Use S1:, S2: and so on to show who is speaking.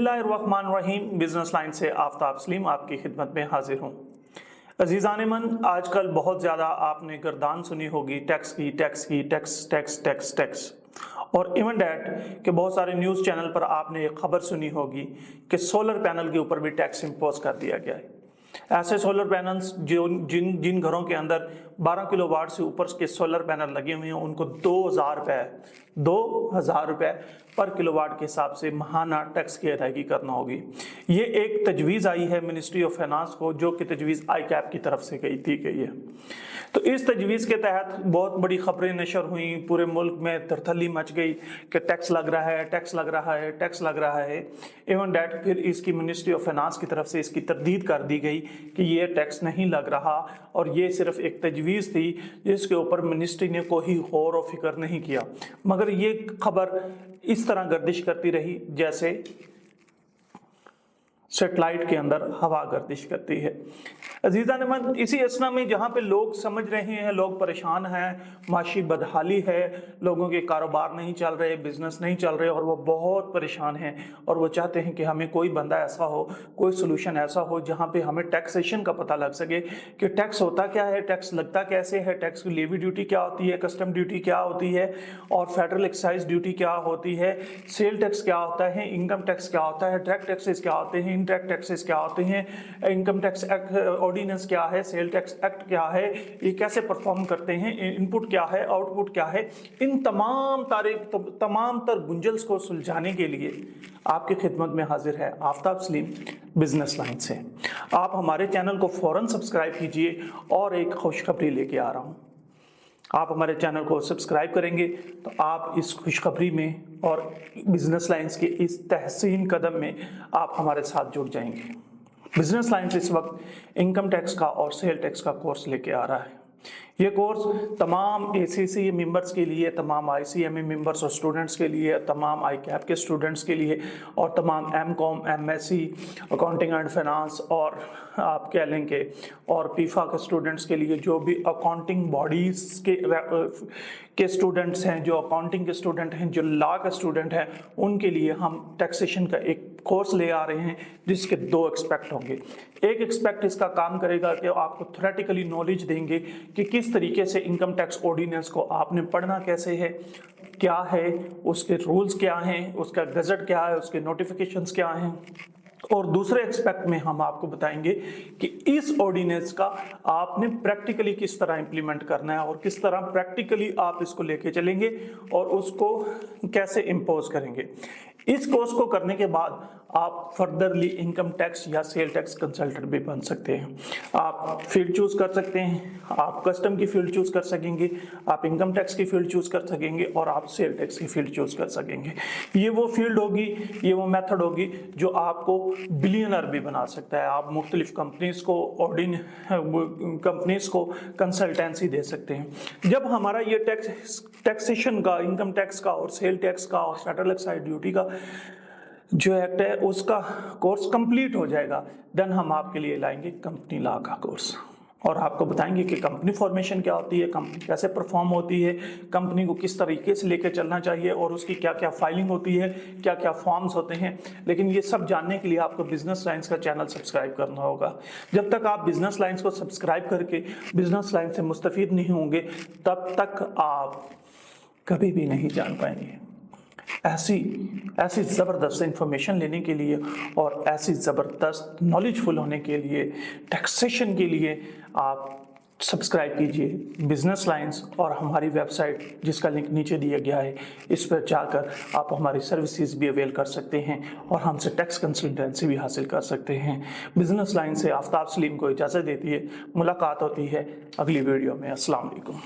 S1: बिस्मिल्लाहिर्रहमानिर्रहीम। Business line से आफ्ताब सलीम आपकी खिदमत में हाजिर हूँ। अजीज़ान मन, आजकल बहुत ज़्यादा आपने गर्दान सुनी होगी टैक्स की टैक्स टैक्स टैक्स टैक्स और इवन डैट के बहुत सारे न्यूज़ चैनल पर आपने एक खबर सुनी होगी कि सोलर पैनल के ऊपर भी टैक्स इम्पोज कर दिया गया है। ऐसे सोलर पैनल्स जिन घरों के अंदर 12 किलोवाट से ऊपर के सोलर पैनल लगे हुए हैं उनको 2000 रुपये पर किलोवाट के हिसाब से महाना टैक्स की अदायगी करना होगी। ये एक तजवीज़ आई है मिनिस्ट्री ऑफ फाइनेंस को, जो कि तजवीज़ ICAP की तरफ से दी गई है। तो इस तजवीज़ के तहत बहुत बड़ी खबरें नशर हुई, पूरे मुल्क में तरथली मच गई कि टैक्स लग रहा है, टैक्स लग रहा है, टैक्स लग रहा है। इवन डैट फिर इसकी मिनिस्ट्री ऑफ फाइनेंस की तरफ से इसकी तरदीद कर दी गई कि ये टैक्स नहीं लग रहा और ये सिर्फ एक तजवीज़ थी जिसके ऊपर मिनिस्ट्री ने कोई गौर व फिक्र नहीं किया। मगर ये खबर इस तरह गर्दिश करती रही जैसे सेटेलाइट के अंदर हवा गर्दिश करती है। अजीज़ान मन, इसी असना में जहाँ पे लोग समझ रहे हैं, लोग परेशान हैं, माशी बदहाली है, लोगों के कारोबार नहीं चल रहे, बिजनेस नहीं चल रहे और वो बहुत परेशान हैं और वो चाहते हैं कि हमें कोई बंदा ऐसा हो, कोई सोल्यूशन ऐसा हो जहाँ पे हमें टैक्सेशन का पता लग सके कि टैक्स होता क्या है, टैक्स लगता कैसे है, टैक्स की लेवी ड्यूटी क्या होती है, कस्टम ड्यूटी क्या होती है और फेडरल एक्साइज ड्यूटी क्या होती है, सेल टैक्स क्या होता है, इनकम टैक्स क्या होता है, डायरेक्ट टैक्सेस क्या होते हैं, इनडायरेक्ट टैक्सेस क्या होते हैं, इनकम टैक्स एक्ट ऑर्डिनेंस क्या है, सेल टैक्स एक्ट क्या है, ये कैसे परफॉर्म करते हैं, इनपुट क्या है, आउटपुट क्या है। इन तमाम तर गुंजल्स को सुलझाने के लिए आपकी खिदमत में हाजिर है आफ्ताब सलीम बिजनेस लाइन से। आप हमारे चैनल को फौरन सब्सक्राइब कीजिए और एक खुशखबरी लेके आ रहा हूँ। आप हमारे चैनल को सब्सक्राइब करेंगे तो आप इस खुशखबरी में और बिजनेस लाइन्स के इस तहसीन कदम में आप हमारे साथ जुड़ जाएंगे। बिजनेस लाइन्स इस वक्त इनकम टैक्स का और सेल टैक्स का कोर्स लेके आ रहा है। ये कोर्स तमाम ACC मेंबर्स के लिए, तमाम ICMA मेंबर्स और स्टूडेंट्स के लिए, तमाम ICAP के स्टूडेंट्स के लिए और तमाम MCOM, MSc accounting and finance और आप कह लें कि और PIFA के स्टूडेंट्स के लिए, जो भी अकाउंटिंग बॉडीज़ के स्टूडेंट्स हैं, जो अकाउंटिंग के स्टूडेंट हैं, जो लॉ के स्टूडेंट हैं, उनके लिए हम टैक्सेशन का एक कोर्स ले आ रहे हैं जिसके 2 एक्सपेक्ट होंगे। एक एक्सपेक्ट इसका काम करेगा कि आपको थ्योरेटिकली नॉलेज देंगे कि किस तरीके से इनकम टैक्स ऑर्डिनेंस को आपने पढ़ना कैसे है, क्या है, उसके रूल्स क्या हैं, उसका गजट क्या है, उसके नोटिफिकेशंस क्या हैं। और दूसरे एक्सपेक्ट में हम आपको बताएंगे कि इस ऑर्डिनेंस का आपने प्रैक्टिकली किस तरह इंप्लीमेंट करना है और किस तरह प्रैक्टिकली आप इसको लेके चलेंगे और उसको कैसे इम्पोज करेंगे। इस कोर्स को करने के बाद आप फर्दरली इनकम टैक्स या सेल टैक्स कंसल्टेंट भी बन सकते हैं। आप फील्ड चूज कर सकते हैं, आप कस्टम की फील्ड चूज कर सकेंगे, आप इनकम टैक्स की फील्ड चूज कर सकेंगे और आप सेल टैक्स की फील्ड चूज कर सकेंगे। ये वो फील्ड होगी, ये वो मेथड होगी जो आपको बिलियनर भी बना सकता है। आप मुख्तलिफ कंपनीज को कंसल्टेंसी दे सकते हैं। जब हमारा ये टैक्सेशन का, इनकम टैक्स का और सेल टैक्स का और फेडरल एक्साइज ड्यूटी का जो एक्ट है उसका कोर्स कंप्लीट हो जाएगा, देन हम आपके लिए लाएंगे कंपनी लॉ का कोर्स और आपको बताएंगे कि कंपनी फॉर्मेशन क्या होती है, कंपनी कैसे परफॉर्म होती है, कंपनी को किस तरीके से लेकर चलना चाहिए और उसकी क्या क्या फाइलिंग होती है, क्या क्या फॉर्म्स होते हैं। लेकिन ये सब जानने के लिए आपको बिजनेस लाइन्स का चैनल सब्सक्राइब करना होगा। जब तक आप बिजनेस लाइन्स को सब्सक्राइब करके बिजनेस लाइन से मुस्तफीद नहीं होंगे तब तक आप कभी भी नहीं जान पाएंगे। ऐसी ज़बरदस्त इंफॉर्मेशन लेने के लिए और ऐसी ज़बरदस्त नॉलेजफुल होने के लिए, टैक्सेशन के लिए आप सब्सक्राइब कीजिए बिजनेस लाइन्स और हमारी वेबसाइट जिसका लिंक नीचे दिया गया है, इस पर जाकर आप हमारी सर्विसेज भी अवेल कर सकते हैं और हमसे टैक्स कंसल्टेंसी भी हासिल कर सकते हैं। बिजनेस लाइन से आफ्ताब सलीम को इजाज़त देती है। मुलाकात होती है अगली वीडियो में। अस्सलाम वालेकुम।